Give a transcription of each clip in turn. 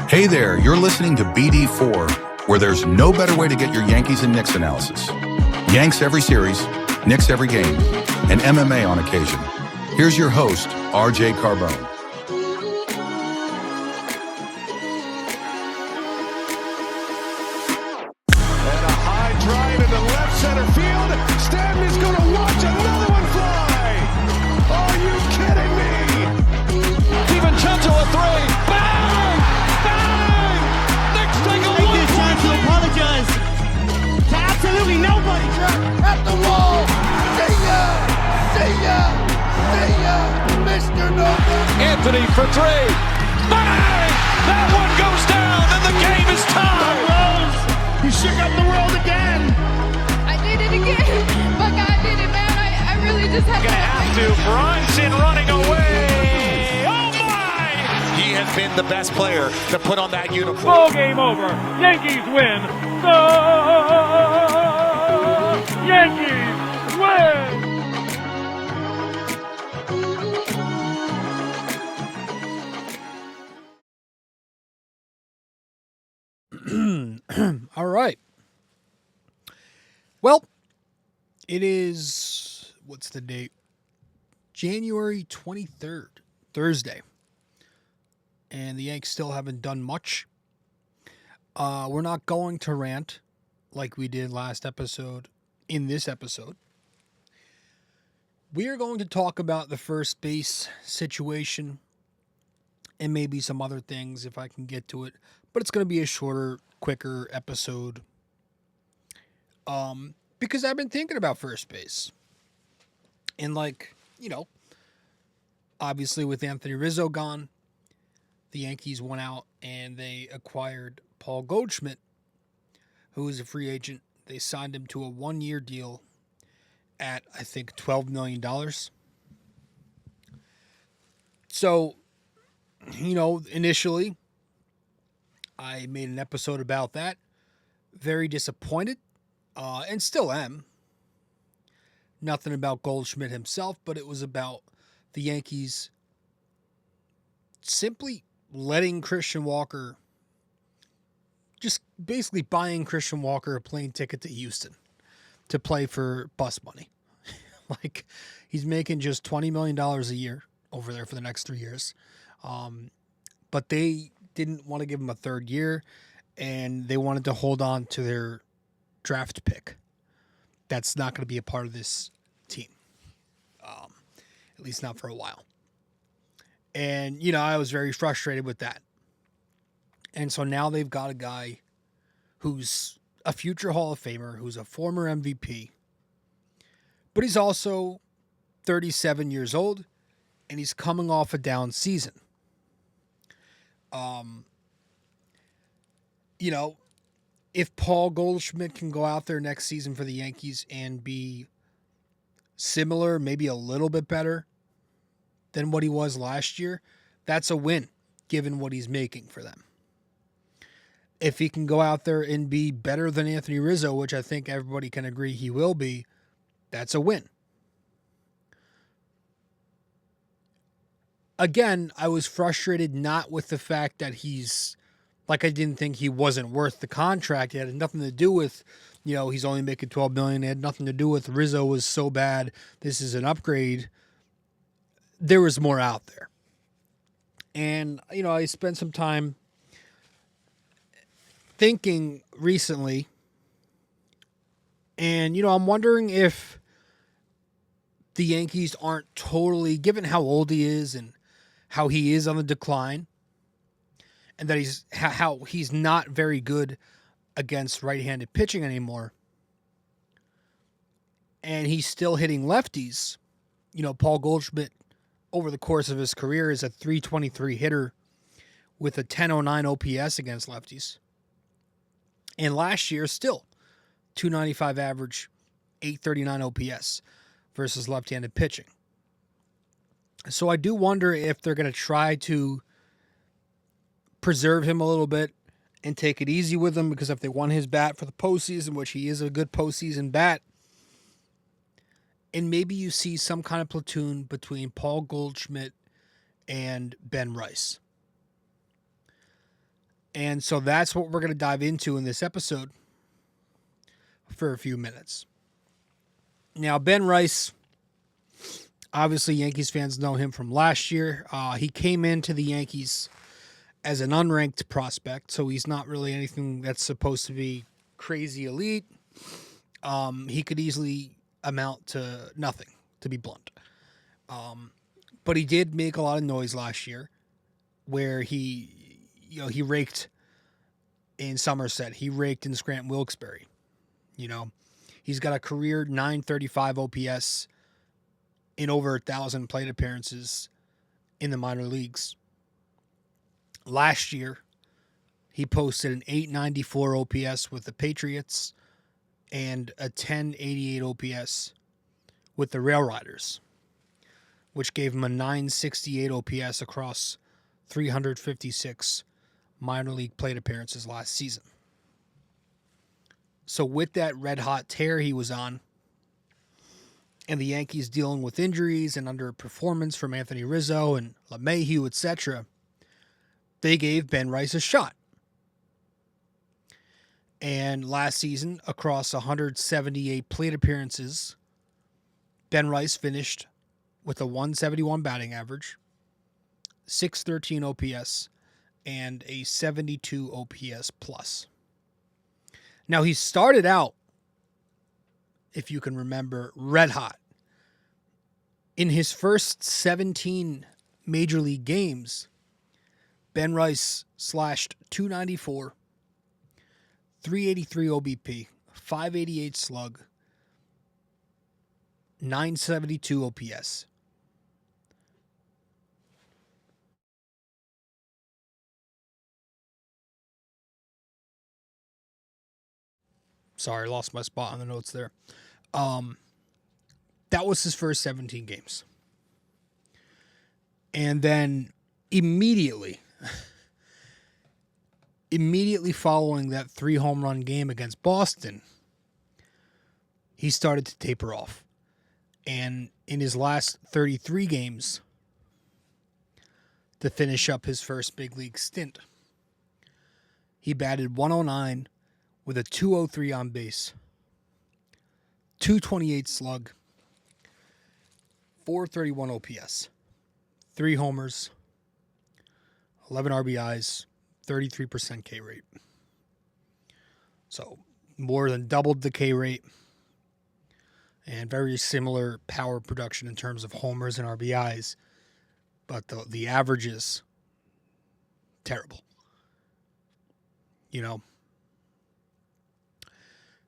Hey there, you're listening to BD4, where there's no better way to get your Yankees and Knicks analysis. Yanks every series, Knicks every game, and MMA on occasion. Here's your host, RJ Carbone. And a high drive into left center field. Stanton's going to watch another one fly. Are you kidding me? DiVincenzo a three. Bang! Bang! Knicks take a Take this chance to apologize to absolutely nobody. At the wall. See ya! See ya! See ya! Mr. Nova. Anthony for three. Bang! That one goes down and the game is tied. Rose, you shook up the world again. I did it again. But God did it, man. I really just have Gonna have to. Brunson running away. Oh my! He has been the best player to put on that uniform. Ball game over. Yankees win. Yankees win. All right. Well, it is, what's the date? January 23rd, Thursday. And the Yanks still haven't done much. We're not going to rant like we did last episode in this episode. We are going to talk about the first base situation and maybe some other things if I can get to it. But it's going to be a shorter, quicker episode. Because I've been thinking about first base. And obviously with Anthony Rizzo gone, the Yankees went out and they acquired Paul Goldschmidt, who is a free agent. They signed him to a 1-year deal at, I think, $12 million. So, initially, I made an episode about that. Very disappointed, and still am. Nothing about Goldschmidt himself, but it was about the Yankees simply letting Christian Walker, just basically buying Christian Walker a plane ticket to Houston to play for bus money. He's making just $20 million a year over there for the next 3 years. But they didn't want to give him a third year, and they wanted to hold on to their draft pick. That's not going to be a part of this team, at least not for a while. And, I was very frustrated with that. And so now they've got a guy who's a future Hall of Famer, who's a former MVP, but he's also 37 years old, and he's coming off a down season. If Paul Goldschmidt can go out there next season for the Yankees and be similar, maybe a little bit better than what he was last year, that's a win, given what he's making for them. If he can go out there and be better than Anthony Rizzo, which I think everybody can agree he will be, that's a win. Again, I was frustrated not with the fact that I didn't think he wasn't worth the contract. It had nothing to do with, he's only making $12 million. It had nothing to do with Rizzo was so bad. This is an upgrade. There was more out there. And, I spent some time thinking recently, and, I'm wondering if the Yankees aren't totally, given how old he is and how he is on the decline, and that how he's not very good against right-handed pitching anymore, and he's still hitting lefties. Paul Goldschmidt, over the course of his career, is a .323 hitter with a 10.09 OPS against lefties. And last year, still, .295 average, 839 OPS versus left-handed pitching. So I do wonder if they're going to try to preserve him a little bit and take it easy with him, because if they want his bat for the postseason, which he is a good postseason bat, And maybe you see some kind of platoon between Paul Goldschmidt and Ben Rice. And so that's what we're going to dive into in this episode for a few minutes. Now, Ben Rice, obviously Yankees fans know him from last year. He came into the Yankees as an unranked prospect, so he's not really anything that's supposed to be crazy elite. He could easily amount to nothing, to be blunt. But he did make a lot of noise last year where he raked in Somerset. He raked in Scranton Wilkes-Barre. He's got a career 935 OPS in over 1,000 plate appearances in the minor leagues. Last year, he posted an 894 OPS with the Patriots and a 1088 OPS with the Rail Riders, which gave him a 968 OPS across 356 minor league plate appearances last season. So with that red-hot tear he was on, and the Yankees dealing with injuries and underperformance from Anthony Rizzo and LeMahieu, etc., they gave Ben Rice a shot. And last season, across 178 plate appearances, Ben Rice finished with a 171 batting average, 613 OPS, and a 72 OPS plus. Now, he started out, if you can remember, red hot. In his first 17 major league games, Ben Rice slashed 294, 383 OBP, 588 slug, 972 OPS. Sorry, lost my spot on the notes there. That was his first 17 games. And then immediately following that 3 home run game against Boston, he started to taper off. And in his last 33 games, to finish up his first big league stint, he batted 109 with a 203 on base, 228 slug, 431 OPS, 3 homers, 11 RBIs, 33% K rate. So more than doubled the K rate, and very similar power production in terms of homers and RBIs, but the average is terrible.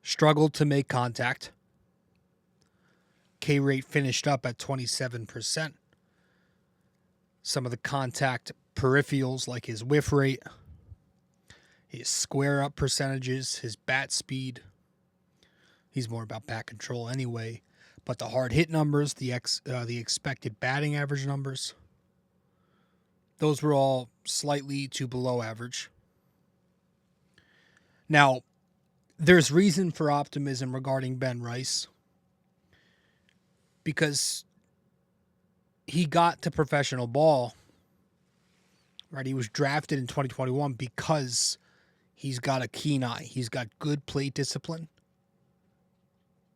Struggled to make contact. K rate finished up at 27%. Some of the contact peripherals, like his whiff rate, his square up percentages, his bat speed. He's more about bat control anyway. But the hard hit numbers, the expected batting average numbers, those were all slightly to below average. Now, there's reason for optimism regarding Ben Rice because he got to professional ball, right? He was drafted in 2021 because he's got a keen eye. He's got good plate discipline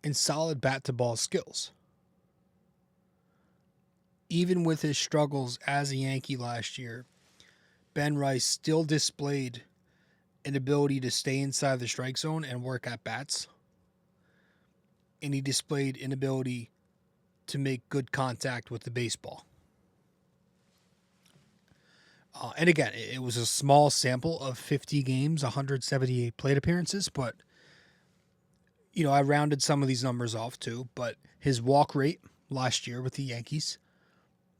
and solid bat-to-ball skills. Even with his struggles as a Yankee last year, Ben Rice still displayed an ability to stay inside the strike zone and work at bats. And he displayed an ability to make good contact with the baseball. And again, it was a small sample of 50 games, 178 plate appearances, but I rounded some of these numbers off too. But his walk rate last year with the Yankees,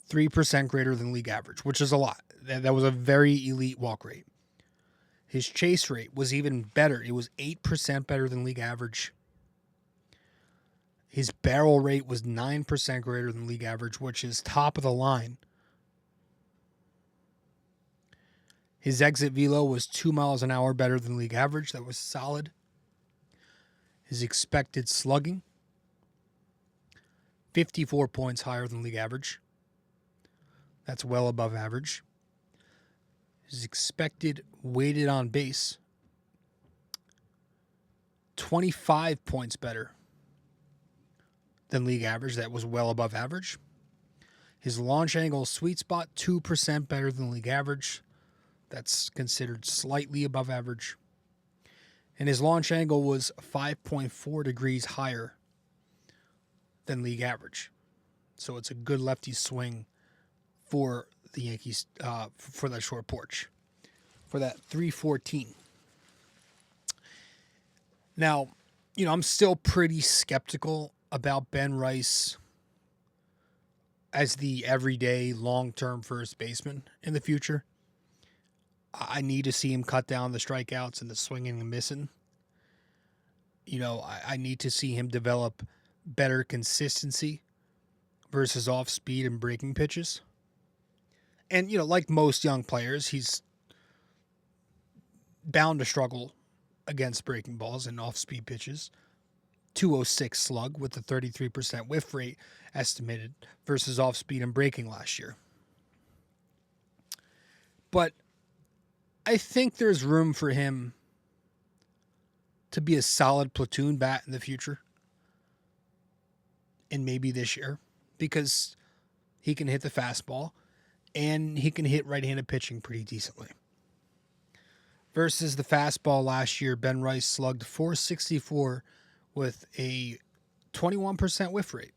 3% greater than league average, which is a lot. That was a very elite walk rate. His chase rate was even better. It was 8% better than league average. His barrel rate was 9% greater than league average, which is top of the line. His exit velo was 2 miles an hour better than league average. That was solid. His expected slugging, 54 points higher than league average. That's well above average. His expected weighted on base, 25 points better than league average. That was well above average. His launch angle sweet spot, 2% better than league average. That's considered slightly above average. And his launch angle was 5.4 degrees higher than league average. So it's a good lefty swing for the Yankees, for that short porch, for that 314. Now, I'm still pretty skeptical about Ben Rice as the everyday long-term first baseman in the future. I need to see him cut down the strikeouts and the swinging and missing. I need to see him develop better consistency versus off-speed and breaking pitches. And, like most young players, he's bound to struggle against breaking balls and off-speed pitches. 206 slug with a 33% whiff rate estimated versus off-speed and breaking last year. But I think there's room for him to be a solid platoon bat in the future. And maybe this year. Because he can hit the fastball. And he can hit right-handed pitching pretty decently. Versus the fastball last year, Ben Rice slugged .464 with a 21% whiff rate.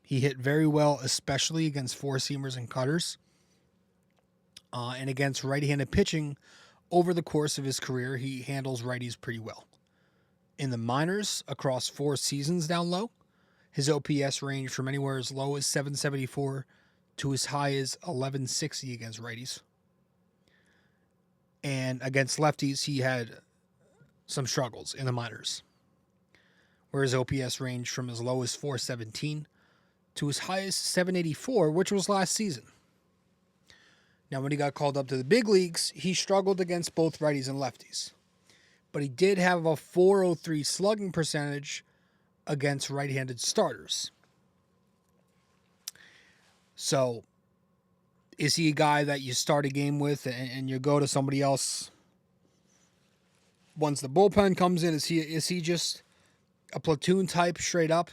He hit very well, especially against four-seamers and cutters. And against right-handed pitching, over the course of his career, he handles righties pretty well. In the minors, across 4 seasons down low, his OPS ranged from anywhere as low as 774 to as high as 1160 against righties. And against lefties, he had some struggles in the minors, where his OPS ranged from as low as 417 to as high as 784, which was last season. Now, when he got called up to the big leagues, he struggled against both righties and lefties. But he did have a .403 slugging percentage against right-handed starters. So, is he a guy that you start a game with and you go to somebody else once the bullpen comes in? Is he just a platoon type straight up?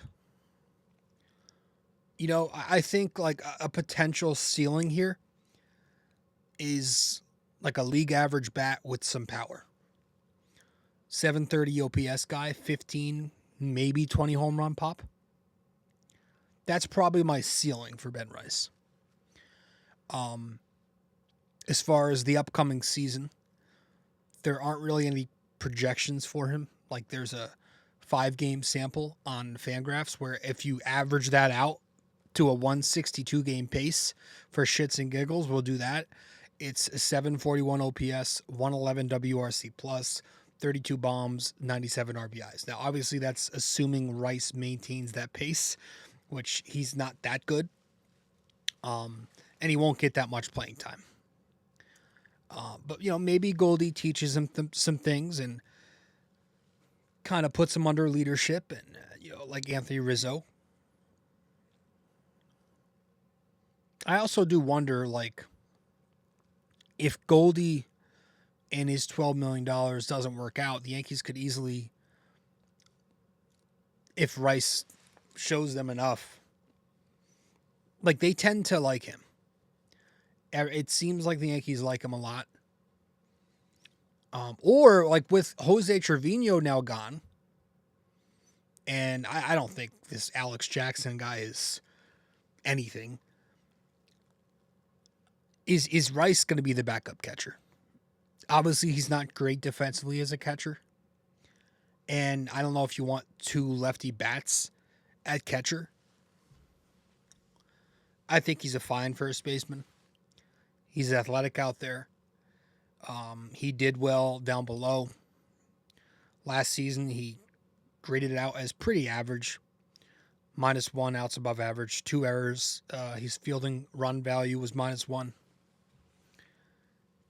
I think like a potential ceiling here is like a league average bat with some power. 730 OPS guy, 15, maybe 20 home run pop. That's probably my ceiling for Ben Rice. As far as the upcoming season, there aren't really any projections for him. Like there's a 5-game sample on Fangraphs where if you average that out to a 162 game pace for shits and giggles, we'll do that. It's a 741 OPS, 111 WRC plus, 32 bombs, 97 RBIs. Now, obviously, that's assuming Rice maintains that pace, which he's not that good. And he won't get that much playing time. But, maybe Goldy teaches him some things and kind of puts him under leadership and, like Anthony Rizzo. I also do wonder, like, if Goldy and his $12 million doesn't work out, the Yankees could easily, if Rice shows them enough, like they tend to like him. It seems like the Yankees like him a lot. Or like with Jose Trevino now gone, and I don't think this Alex Jackson guy is anything. Is Rice going to be the backup catcher? Obviously, he's not great defensively as a catcher. And I don't know if you want 2 lefty bats at catcher. I think he's a fine first baseman. He's athletic out there. He did well down below. Last season, he graded it out as pretty average. -1 outs above average, 2 errors. His fielding run value was -1.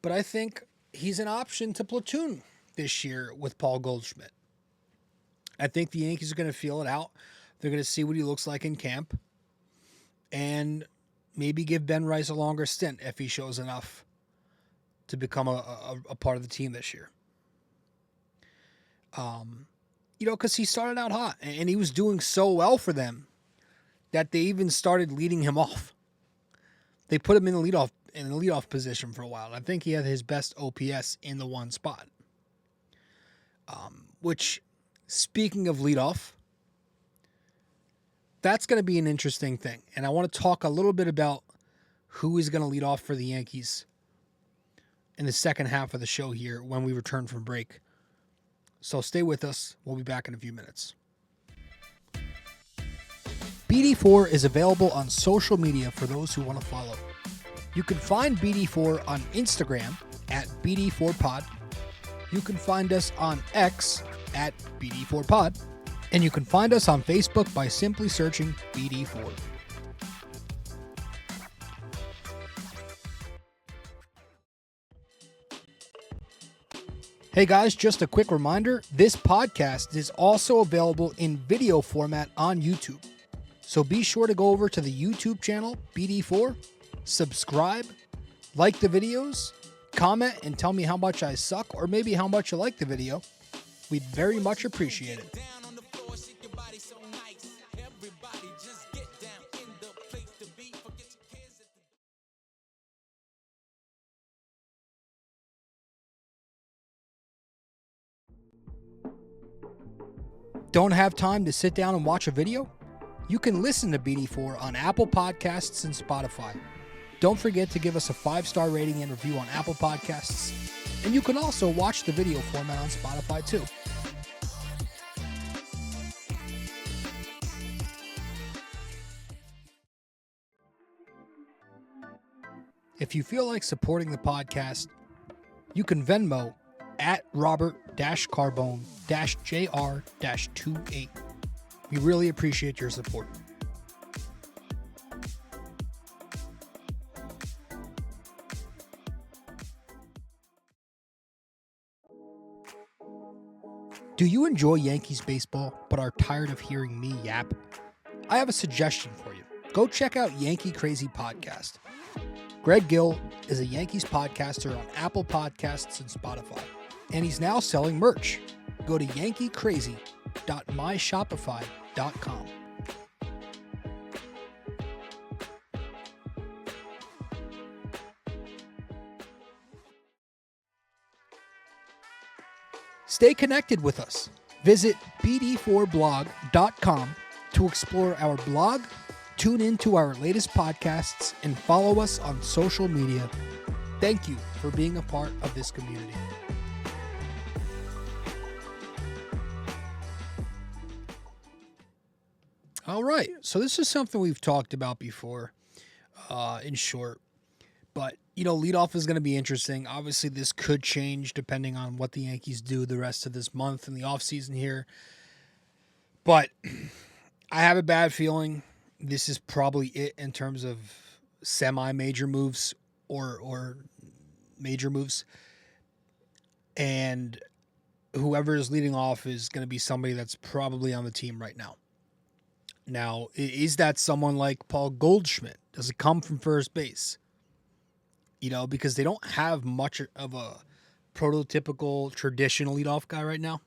But I think he's an option to platoon this year with Paul Goldschmidt. I think the Yankees are going to feel it out. They're going to see what he looks like in camp and maybe give Ben Rice a longer stint if he shows enough to become a part of the team this year. Because he started out hot and he was doing so well for them that they even started leading him off. They put him in the leadoff position for a while. I think he had his best OPS in the one spot. Which, speaking of leadoff, that's going to be an interesting thing. And I want to talk a little bit about who is going to lead off for the Yankees in the second half of the show here when we return from break. So stay with us. We'll be back in a few minutes. BD4 is available on social media for those who want to follow. You can find BD4 on Instagram at BD4Pod. You can find us on X at BD4Pod. And you can find us on Facebook by simply searching BD4. Hey guys, just a quick reminder, this podcast is also available in video format on YouTube. So be sure to go over to the YouTube channel, BD4, subscribe, like the videos, comment and tell me how much I suck or maybe how much you like the video. We'd very much appreciate it. Don't have time to sit down and watch a video? You can listen to BD4 on Apple Podcasts and Spotify. Don't forget to give us a 5-star rating and review on Apple Podcasts. And you can also watch the video format on Spotify too. If you feel like supporting the podcast, you can Venmo at Robert-Carbone-JR-28. We really appreciate your support. Do you enjoy Yankees baseball but are tired of hearing me yap? I have a suggestion for you. Go check out Yankee Crazy Podcast. Greg Gill is a Yankees podcaster on Apple Podcasts and Spotify. And he's now selling merch. Go to yankeecrazy.myshopify.com. Stay connected with us. Visit BD4blog.com to explore our blog, tune into our latest podcasts, and follow us on social media. Thank you for being a part of this community. All right, so this is something we've talked about before, in short. But, leadoff is going to be interesting. Obviously, this could change depending on what the Yankees do the rest of this month in the offseason here. But I have a bad feeling this is probably it in terms of semi-major moves or major moves. And whoever is leading off is going to be somebody that's probably on the team right now. Now, is that someone like Paul Goldschmidt? Does it come from first base? Because they don't have much of a prototypical traditional leadoff guy right now.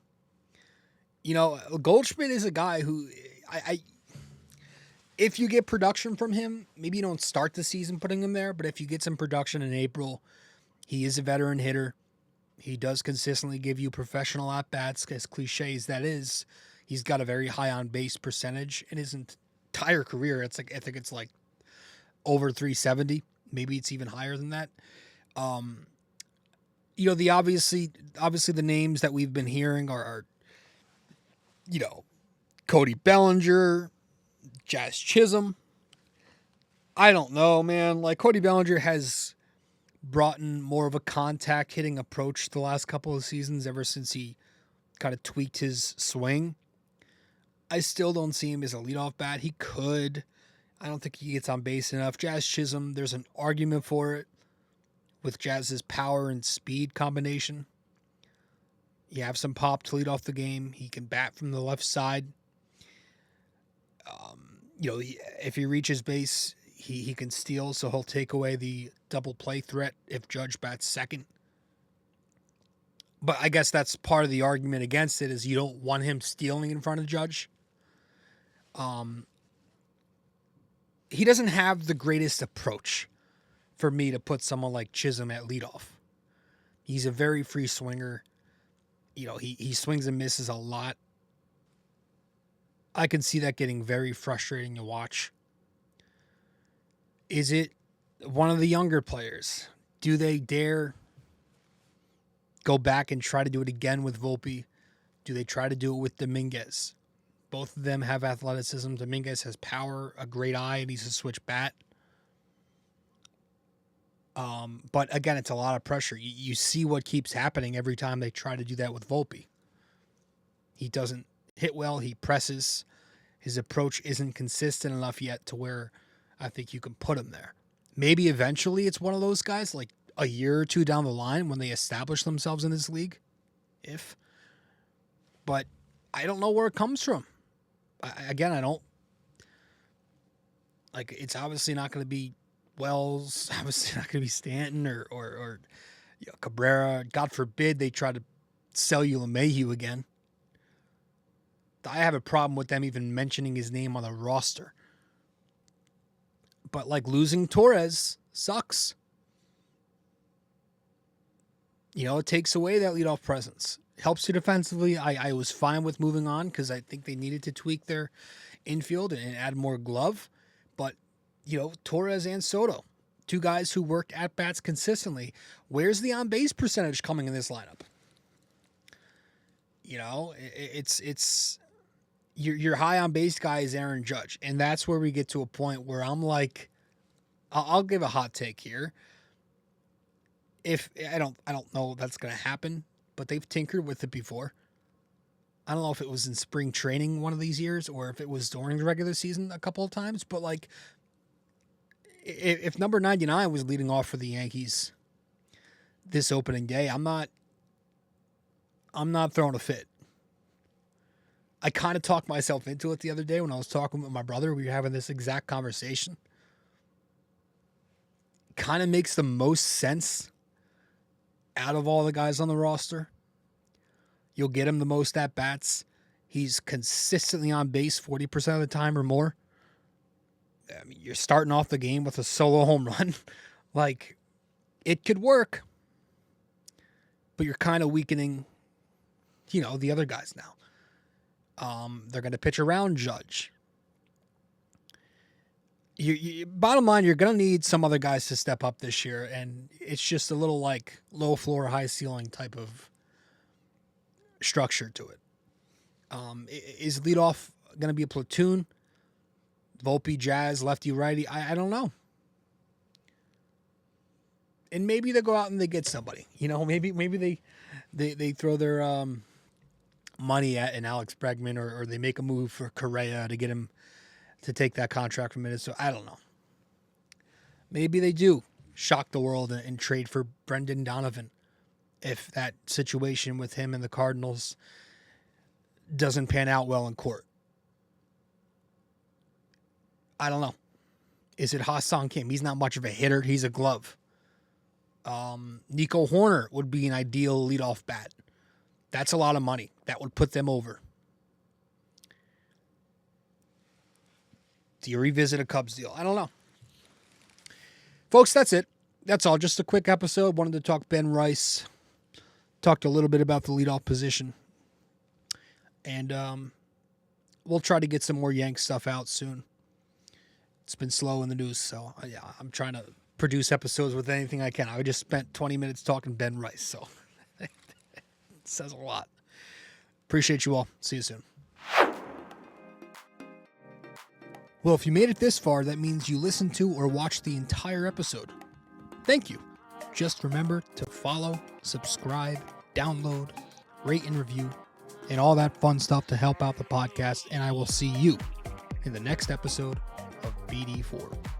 Goldschmidt is a guy who if you get production from him, maybe you don't start the season putting him there, but if you get some production in April, he is a veteran hitter. He does consistently give you professional at-bats, as cliche as that is. He's got a very high on-base percentage in his entire career. I think it's like over 370. Maybe it's even higher than that. The obviously the names that we've been hearing are Cody Bellinger, Jazz Chisholm. I don't know, man. Like, Cody Bellinger has brought in more of a contact hitting approach the last couple of seasons ever since he kind of tweaked his swing. I still don't see him as a leadoff bat. He could. I don't think he gets on base enough. Jazz Chisholm, there's an argument for it with Jazz's power and speed combination. You have some pop to lead off the game. He can bat from the left side. If he reaches base, he can steal, so he'll take away the double play threat if Judge bats second. But I guess that's part of the argument against it, is you don't want him stealing in front of Judge. He doesn't have the greatest approach for me to put someone like Chisholm at leadoff. He's a very free swinger. He swings and misses a lot. I can see that getting very frustrating to watch. Is it one of the younger players? Do they dare go back and try to do it again with Volpe? Do they try to do it with Dominguez? Both of them have athleticism. Dominguez has power, a great eye, and he's a switch bat. But again, it's a lot of pressure. You see what keeps happening every time they try to do that with Volpe. He doesn't hit well. He presses. His approach isn't consistent enough yet to where I think you can put him there. Maybe eventually it's one of those guys, like a year or two down the line when they establish themselves in this league. But I don't know where it comes from. I don't. Like, it's obviously not going to be Wells, obviously not going to be Stanton or Cabrera. God forbid they try to sell you LeMahieu again. I have a problem with them even mentioning his name on the roster. But losing Torres sucks. It takes away that leadoff presence. Helps you defensively. I was fine with moving on because I think they needed to tweak their infield and add more glove. But, Torres and Soto, two guys who worked at bats consistently. Where's the on-base percentage coming in this lineup? It's your high on-base guy is Aaron Judge. And that's where we get to a point where I'm like, I'll give a hot take here. If I don't know if that's going to happen, but they've tinkered with it before. I don't know if it was in spring training one of these years or if it was during the regular season a couple of times, but if number 99 was leading off for the Yankees this opening day, I'm not throwing a fit. I kind of talked myself into it the other day when I was talking with my brother. We were having this exact conversation. Kind of makes the most sense out of all the guys on the roster. You'll get him the most at-bats. He's consistently on base 40% of the time or more. I mean, you're starting off the game with a solo home run. It could work. But you're kind of weakening, the other guys now. They're going to pitch around Judge. Bottom line, you're going to need some other guys to step up this year, and it's just a little low floor, high ceiling type of structure to it. Is leadoff going to be a platoon? Volpe, Jazz, lefty, righty? I don't know. And maybe they go out and they get somebody. Maybe they throw their money at an Alex Bregman, or they make a move for Correa to get him to take that contract from Minnesota. I don't know. Maybe they do shock the world and trade for Brendan Donovan if that situation with him and the Cardinals doesn't pan out well in court. I don't know. Is it Ha-Seong Kim? He's not much of a hitter. He's a glove. Nico Horner would be an ideal leadoff bat. That's a lot of money. That would put them over. Do you revisit a Cubs deal? I don't know. Folks, that's it. That's all. Just a quick episode. Wanted to talk Ben Rice. Talked a little bit about the leadoff position. And we'll try to get some more Yanks stuff out soon. It's been slow in the news, so I'm trying to produce episodes with anything I can. I just spent 20 minutes talking Ben Rice, so it says a lot. Appreciate you all. See you soon. Well, if you made it this far, that means you listened to or watched the entire episode. Thank you. Just remember to follow, subscribe, download, rate and review, and all that fun stuff to help out the podcast. And I will see you in the next episode of BD4.